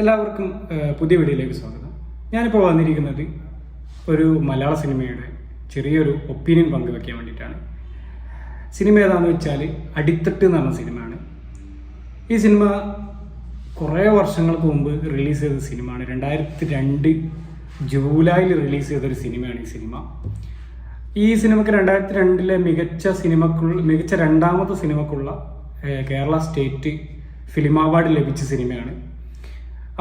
എല്ലാവർക്കും പുതിയ വീഡിയോയിലേക്ക് സ്വാഗതം. ഞാനിപ്പോൾ വന്നിരിക്കുന്നത് ഒരു മലയാള സിനിമയുടെ ചെറിയൊരു ഒപ്പീനിയൻ പങ്കുവയ്ക്കാൻ വേണ്ടിയിട്ടാണ്. സിനിമ ഏതാണെന്ന് വെച്ചാൽ അടിത്തട്ട് എന്ന് പറഞ്ഞ സിനിമയാണ്. ഈ സിനിമ കുറേ വർഷങ്ങൾക്ക് മുമ്പ് റിലീസ് ചെയ്ത സിനിമയാണ്. 2002 ജൂലൈയിൽ റിലീസ് ചെയ്തൊരു സിനിമയാണ് ഈ സിനിമ. ഈ സിനിമയ്ക്ക് 2002 മികച്ച രണ്ടാമത്തെ സിനിമക്കുള്ള കേരള സ്റ്റേറ്റ് ഫിലിം അവാർഡ് ലഭിച്ച സിനിമയാണ്.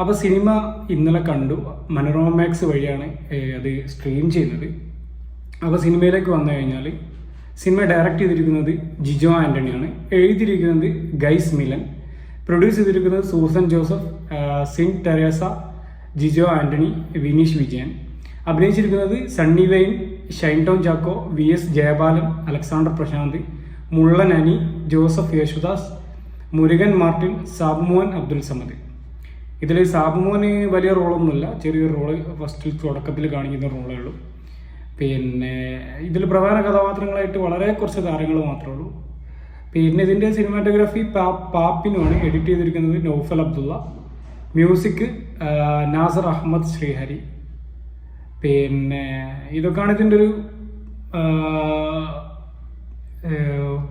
അപ്പോൾ സിനിമ ഇന്നലെ കണ്ടു. മനോരമ മാക്സ് വഴിയാണ് അത് സ്ട്രീം ചെയ്യുന്നത്. അപ്പോൾ സിനിമയിലേക്ക് വന്നു കഴിഞ്ഞാൽ സിനിമ ഡയറക്റ്റ് ചെയ്തിരിക്കുന്നത് ജിജോ ആൻ്റണിയാണ്. എഴുതിയിരിക്കുന്നത് ഗൈസ് മിലൻ. പ്രൊഡ്യൂസ് ചെയ്തിരിക്കുന്നത് സൂസൻ ജോസഫ്, സിൻ ടെരേസ, ജിജോ ആൻ്റണി, വിനീഷ് വിജയൻ. അഭിനയിച്ചിരിക്കുന്നത് സണ്ണി വെയിൻ, ഷൈൻ ടോം ചാക്കോ, VS ജയബാലൻ, അലക്സാണ്ടർ പ്രശാന്ത്, മുള്ളൻ അനി, ജോസഫ് യേശുദാസ്, മുരുകൻ മാർട്ടിൻ, സാബുമോൻ അബ്ദുൽ സമദ്. ഇതിൽ സാബുമോന് വലിയ റോളൊന്നുമില്ല, ചെറിയൊരു റോള് ഫസ്റ്റിൽ തുടക്കത്തിൽ കാണിക്കുന്ന റോളേ ഉള്ളൂ. പിന്നെ ഇതിൽ പ്രധാന കഥാപാത്രങ്ങളായിട്ട് വളരെ കുറച്ച് താരങ്ങൾ മാത്രമേ ഉള്ളൂ. പിന്നെ ഇതിൻ്റെ സിനിമാറ്റോഗ്രാഫി പാപ്പിനുമാണ്. എഡിറ്റ് ചെയ്തിരിക്കുന്നത് നൗഫൽ അബ്ദുള്ള. മ്യൂസിക് നാസർ അഹമ്മദ് ശ്രീഹരി. പിന്നെ ഇതൊക്കെയാണ് ഇതിൻ്റെ ഒരു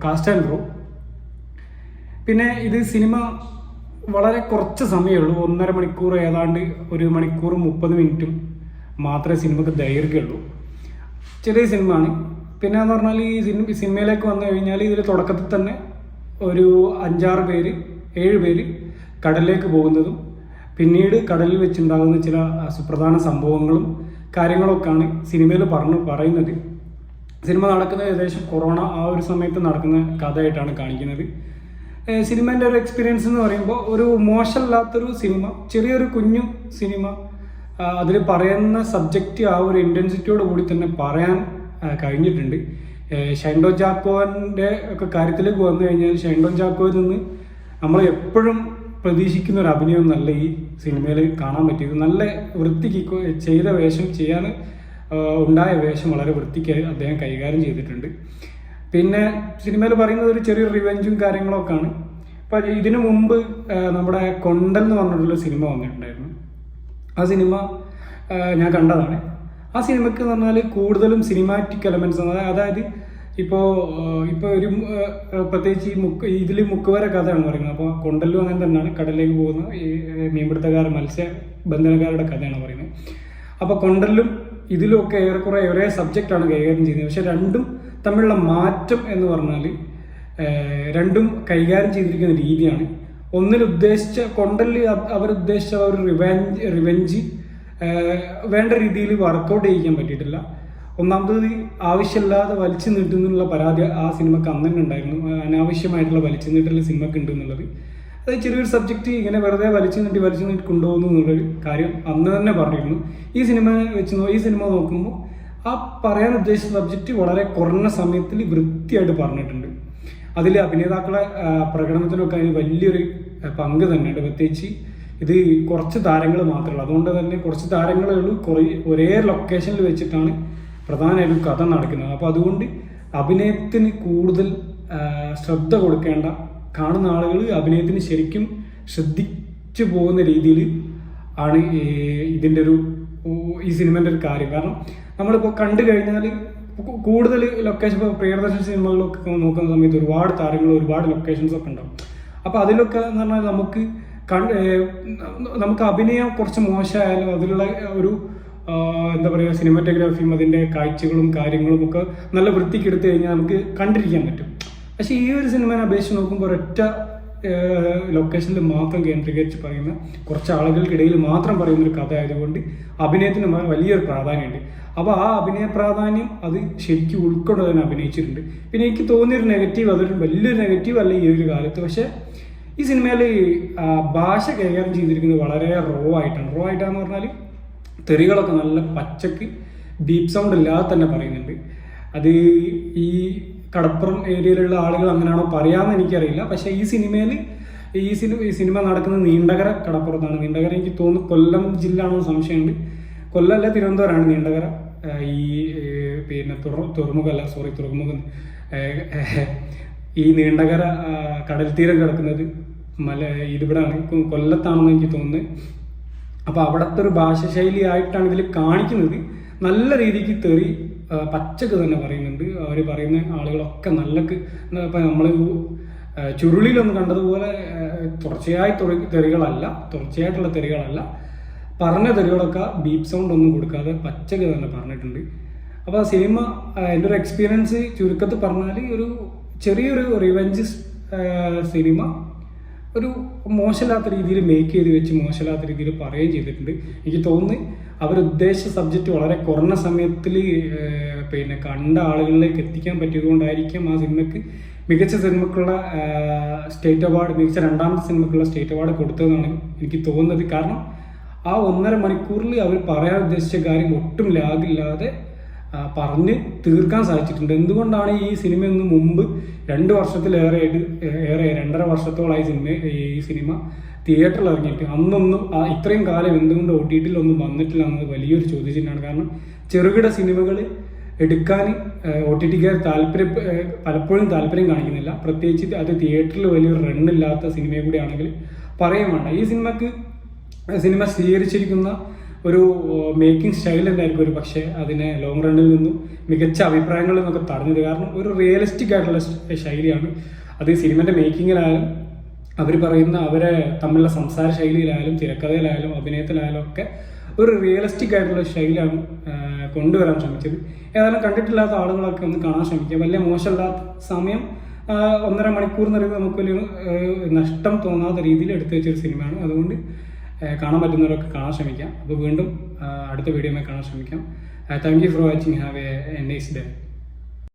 കാസ്റ്റ് ആൻഡ് ക്രൂ. പിന്നെ ഇത് സിനിമ വളരെ കുറച്ച് സമയമുള്ളൂ. 1.5 മണിക്കൂർ, ഏതാണ്ട് 1 മണിക്കൂറും 30 മിനിറ്റും മാത്രമേ സിനിമക്ക് ദൈർഘ്യമുള്ളൂ. ചെറിയ സിനിമയാണ്. പിന്നെ എന്ന് പറഞ്ഞാൽ ഈ സിനിമയിലേക്ക് വന്നു കഴിഞ്ഞാൽ ഇതിൽ തുടക്കത്തിൽ തന്നെ ഒരു 5-6 പേര് 7 പേര് കടലിലേക്ക് പോകുന്നതും പിന്നീട് കടലിൽ വെച്ചുണ്ടാകുന്ന ചില സുപ്രധാന സംഭവങ്ങളും കാര്യങ്ങളൊക്കെയാണ് സിനിമയിൽ പറയുന്നത്. സിനിമ നടക്കുന്നത് ഏകദേശം കൊറോണ ആ ഒരു സമയത്ത് നടക്കുന്ന കഥയായിട്ടാണ് കാണിക്കുന്നത്. സിനിമേൻ്റെ ഒരു എക്സ്പീരിയൻസ് എന്ന് പറയുമ്പോൾ ഒരു മോശമല്ലാത്തൊരു സിനിമ, ചെറിയൊരു കുഞ്ഞു സിനിമ. അതിൽ പറയുന്ന സബ്ജക്റ്റ് ആ ഒരു ഇൻറ്റൻസിറ്റിയോട് കൂടി തന്നെ പറയാൻ കഴിഞ്ഞിട്ടുണ്ട്. ഷൈൻ ടോം ചാക്കോൻ്റെ ഒക്കെ കാര്യത്തിലേക്ക് വന്നു കഴിഞ്ഞാൽ ഷൈൻ ടോം ചാക്കോയിൽ നിന്ന് നമ്മൾ എപ്പോഴും പ്രതീക്ഷിക്കുന്ന ഒരു അഭിനയമൊന്നല്ല ഈ സിനിമയിൽ കാണാൻ പറ്റിയത്. നല്ല വൃത്തിക്ക് ചെയ്ത വേഷം, ചെയ്യാൻ ഉണ്ടായ വേഷം വളരെ വൃത്തിക്ക് അദ്ദേഹം കൈകാര്യം ചെയ്തിട്ടുണ്ട്. പിന്നെ സിനിമയിൽ പറയുന്നത് ഒരു ചെറിയൊരു റിവെഞ്ചും കാര്യങ്ങളൊക്കെയാണ്. അപ്പം ഇതിനു മുമ്പ് നമ്മുടെ കൊണ്ടൽ എന്ന് പറഞ്ഞിട്ടുള്ള സിനിമ വന്നിട്ടുണ്ടായിരുന്നു. ആ സിനിമ ഞാൻ കണ്ടതാണ്. ആ സിനിമയ്ക്ക് എന്ന് പറഞ്ഞാൽ കൂടുതലും സിനിമാറ്റിക് എലമെൻറ്റ്സ്, അതായത് ഇപ്പോൾ ഒരു പ്രത്യേകിച്ച് ഇതിൽ മുക്കുവര കഥയാണ് പറയുന്നത്. അപ്പോൾ കൊണ്ടലും അങ്ങനെ തന്നെയാണ്. കടലിലേക്ക് പോകുന്ന ഈ മത്സ്യബന്ധനക്കാരുടെ കഥയാണ് പറയുന്നത്. അപ്പോൾ കൊണ്ടലും ഇതിലൊക്കെ ഏറെക്കുറെ ഒരേ സബ്ജക്റ്റാണ് കൈകാര്യം ചെയ്യുന്നത്. പക്ഷെ രണ്ടും തമ്മിലുള്ള മാറ്റം എന്ന് പറഞ്ഞാൽ രണ്ടും കൈകാര്യം ചെയ്തിരിക്കുന്ന രീതിയാണ്. കൊണ്ടലിൽ അവരുദ്ദേശിച്ച ഒരു റിവെഞ്ച് വേണ്ട രീതിയിൽ വർക്കൗട്ട് ചെയ്യിക്കാൻ പറ്റിയിട്ടില്ല. ഒന്നാമത് ആവശ്യമില്ലാതെ വലിച്ചു നീട്ടുന്നുള്ള പരാതി ആ സിനിമക്ക് അന്ന് തന്നെ ഉണ്ടായിരുന്നു. അനാവശ്യമായിട്ടുള്ള വലിച്ചു നീട്ടൽ സിനിമക്ക് ഉണ്ട് എന്നുള്ളത്. അത് ചെറിയൊരു സബ്ജക്റ്റ് ഇങ്ങനെ വെറുതെ വലിച്ചു നീട്ടി കൊണ്ടുപോകുന്നു എന്നുള്ളൊരു കാര്യം അന്ന് തന്നെ പറഞ്ഞിരുന്നു. ഈ സിനിമ നോക്കുമ്പോൾ ആ പറയാൻ ഉദ്ദേശിച്ച സബ്ജക്റ്റ് വളരെ കുറഞ്ഞ സമയത്തിൽ വൃത്തിയായിട്ട് പറഞ്ഞിട്ടുണ്ട്. അതിൽ അഭിനേതാക്കളെ പ്രകടനത്തിനൊക്കെ അതിന് വലിയൊരു പങ്ക് തന്നെയുണ്ട്. പ്രത്യേകിച്ച് ഇത് കുറച്ച് താരങ്ങൾ മാത്രമേ ഉള്ളൂ. അതുകൊണ്ട് തന്നെ കുറച്ച് താരങ്ങളേ ഉള്ളൂ. ഒരേ ലൊക്കേഷനിൽ വെച്ചിട്ടാണ് പ്രധാനമായിട്ടും കഥ നടക്കുന്നത്. അപ്പോൾ അതുകൊണ്ട് അഭിനയത്തിന് കൂടുതൽ ശ്രദ്ധ കൊടുക്കേണ്ട, കാണുന്ന ആളുകൾ അഭിനയത്തിന് ശരിക്കും ശ്രദ്ധിച്ചു പോകുന്ന രീതിയിൽ ആണ് ഇതിൻ്റെ ഈ സിനിമേൻ്റെ ഒരു കാര്യം. കാരണം നമ്മളിപ്പോൾ കണ്ടു കഴിഞ്ഞാൽ കൂടുതൽ ലൊക്കേഷൻ, ഇപ്പോൾ പ്രിയദർശൻ സിനിമകളൊക്കെ നോക്കുന്ന സമയത്ത് ഒരുപാട് താരങ്ങൾ, ഒരുപാട് ലൊക്കേഷൻസ് ഒക്കെ ഉണ്ടാവും. അപ്പോൾ അതിലൊക്കെ എന്ന് പറഞ്ഞാൽ നമുക്ക് അഭിനയം കുറച്ച് മോശമായാലും അതിലുള്ള ഒരു എന്താ പറയുക, സിനിമാറ്റോഗ്രാഫിയും അതിൻ്റെ കാഴ്ചകളും കാര്യങ്ങളും ഒക്കെ നല്ല വൃത്തിക്ക് എടുത്തു കഴിഞ്ഞാൽ നമുക്ക് കണ്ടിരിക്കാൻ പറ്റും. പക്ഷേ ഈ ഒരു സിനിമയെ അപേക്ഷിച്ച് നോക്കുമ്പോൾ ഒരൊറ്റ ലൊക്കേഷനിൽ മാത്രം കേന്ദ്രീകരിച്ച് പറയുന്ന, കുറച്ച് ആളുകൾക്കിടയിൽ മാത്രം പറയുന്ന ഒരു കഥ ആയതുകൊണ്ട് അഭിനയത്തിന് വലിയൊരു പ്രാധാന്യമുണ്ട്. അപ്പോൾ ആ അഭിനയ പ്രാധാന്യം അത് ശരിക്കും ഉൾക്കൊണ്ട് തന്നെ അഭിനയിച്ചിട്ടുണ്ട്. പിന്നെ എനിക്ക് തോന്നിയൊരു നെഗറ്റീവ്, അതൊരു വലിയൊരു നെഗറ്റീവ് അല്ല ഈ ഒരു കാലത്ത്. പക്ഷേ ഈ സിനിമയിൽ ഭാഷ കൈകാര്യം ചെയ്തിരിക്കുന്നത് വളരെ റോ ആയിട്ടാന്ന് പറഞ്ഞാൽ തെറികളൊക്കെ നല്ല പച്ചക്ക് ബീപ്പ് സൗണ്ട് ഇല്ലാതെ തന്നെ പറയുന്നുണ്ട്. അത് ഈ കടപ്പുറം ഏരിയയിലുള്ള ആളുകൾ അങ്ങനെയാണോ പറയാമെന്ന് എനിക്കറിയില്ല. പക്ഷേ ഈ സിനിമ നടക്കുന്നത് നീണ്ടകര കടപ്പുറത്താണ്. നീണ്ടകര എനിക്ക് തോന്നുന്നു കൊല്ലം ജില്ല ആണോ സംശയമുണ്ട്. കൊല്ലമല്ല, തിരുവനന്തപുരമാണ് നീണ്ടകര. പിന്നെ തുറമുഖം ഈ നീണ്ടകര കടൽ തീരം കിടക്കുന്നത് ഇതിവിടാണ്, കൊല്ലത്താണെന്ന് എനിക്ക് തോന്നുന്നത്. അപ്പോൾ അവിടുത്തെ ഒരു ഭാഷാശൈലി ആയിട്ടാണ് ഇതിൽ കാണിക്കുന്നത്. നല്ല രീതിക്ക് തെറി പച്ചക്ക് തന്നെ പറയുന്നുണ്ട്. അവർ പറയുന്ന ആളുകളൊക്കെ ഇപ്പം നമ്മൾ ചുരുളിലൊന്നും കണ്ടതുപോലെ തുടർച്ചയായിട്ടുള്ള തെറികളല്ല, പറഞ്ഞ തെറികളൊക്കെ ബീപ്പ് സൗണ്ട് ഒന്നും കൊടുക്കാതെ പച്ചക്ക് തന്നെ പറഞ്ഞിട്ടുണ്ട്. അപ്പോൾ ആ സിനിമ എൻ്റെ ഒരു എക്സ്പീരിയൻസ് ചുരുക്കത്തിൽ പറഞ്ഞാൽ ഒരു ചെറിയൊരു റിവെഞ്ച് സിനിമ ഒരു മോശമില്ലാത്ത രീതിയിൽ മേക്ക് ചെയ്ത് വെച്ച് മോശമില്ലാത്ത രീതിയിൽ പറയുകയും ചെയ്തിട്ടുണ്ട്. എനിക്ക് തോന്നുന്നു അവരുദ്ദേശിച്ച സബ്ജക്റ്റ് വളരെ കുറഞ്ഞ സമയത്തിൽ കണ്ട ആളുകളിലേക്ക് എത്തിക്കാൻ പറ്റിയതുകൊണ്ടായിരിക്കും ആ സിനിമയ്ക്ക് മികച്ച സിനിമക്കുള്ള സ്റ്റേറ്റ് അവാർഡ്, മികച്ച രണ്ടാമത്തെ സിനിമക്കുള്ള സ്റ്റേറ്റ് അവാർഡ് കൊടുത്തതെന്നാണ് എനിക്ക് തോന്നുന്നത്. കാരണം ആ 1.5 മണിക്കൂറിൽ അവർ പറയാൻ ഉദ്ദേശിച്ച കാര്യം ഒട്ടും ലാഗില്ലാതെ പറഞ്ഞ് തീർക്കാൻ സാധിച്ചിട്ടുണ്ട്. എന്തുകൊണ്ടാണ് ഈ സിനിമയൊന്നും മുമ്പ് 2 വർഷത്തിലേറെയായിട്ട് 2.5 വർഷത്തോളമായി ഈ സിനിമ തിയേറ്ററിൽ ഇറങ്ങിയിട്ട് അന്നൊന്നും ഇത്രയും കാലം എന്തുകൊണ്ട് OTT ഒന്നും വന്നിട്ടില്ല എന്നത് വലിയൊരു ചോദ്യചിഹ്നമാണ്. കാരണം ചെറുകിട സിനിമകൾ എടുക്കാൻ OTTക്കാർ പലപ്പോഴും താല്പര്യം കാണിക്കുന്നില്ല. പ്രത്യേകിച്ച് അത് തിയേറ്ററിൽ വലിയൊരു റണ്ണില്ലാത്ത സിനിമയെ കൂടി ആണെങ്കിൽ പറയും വേണ്ട. ഈ സിനിമ സ്വീകരിച്ചിരിക്കുന്ന ഒരു മേക്കിംഗ് സ്റ്റൈൽ എന്തായിരിക്കും ഒരു പക്ഷേ അതിനെ ലോങ് റണ്ണിൽ നിന്നും മികച്ച അഭിപ്രായങ്ങളിൽ നിന്നൊക്കെ തടഞ്ഞത്. കാരണം ഒരു റിയലിസ്റ്റിക് ആയിട്ടുള്ള ശൈലിയാണ് അത്. സിനിമൻ്റെ മേക്കിങ്ങിലായാലും അവർ പറയുന്ന അവരെ തമ്മിലുള്ള സംസാര ശൈലിയിലായാലും തിരക്കഥയിലായാലും അഭിനയത്തിലായാലും ഒക്കെ ഒരു റിയലിസ്റ്റിക് ആയിട്ടുള്ള ശൈലിയാണ് കൊണ്ടുവരാൻ ശ്രമിച്ചത്. ഏതായാലും കണ്ടിട്ടില്ലാത്ത ആളുകളൊക്കെ ഒന്ന് കാണാൻ ശ്രമിക്കുക. വലിയ മോശമില്ലാത്ത സമയം 1.5 മണിക്കൂർ എന്ന് പറയുന്നത് നമുക്ക് വലിയ നഷ്ടം തോന്നാത്ത രീതിയിൽ എടുത്തു വെച്ചൊരു സിനിമയാണ്. അതുകൊണ്ട് കാണാൻ പറ്റുന്നവരൊക്കെ കാണാൻ ശ്രമിക്കാം. അപ്പോൾ വീണ്ടും അടുത്ത വീഡിയോയിൽ കാണാൻ ശ്രമിക്കാം. Thank you for watching. Have A nice day.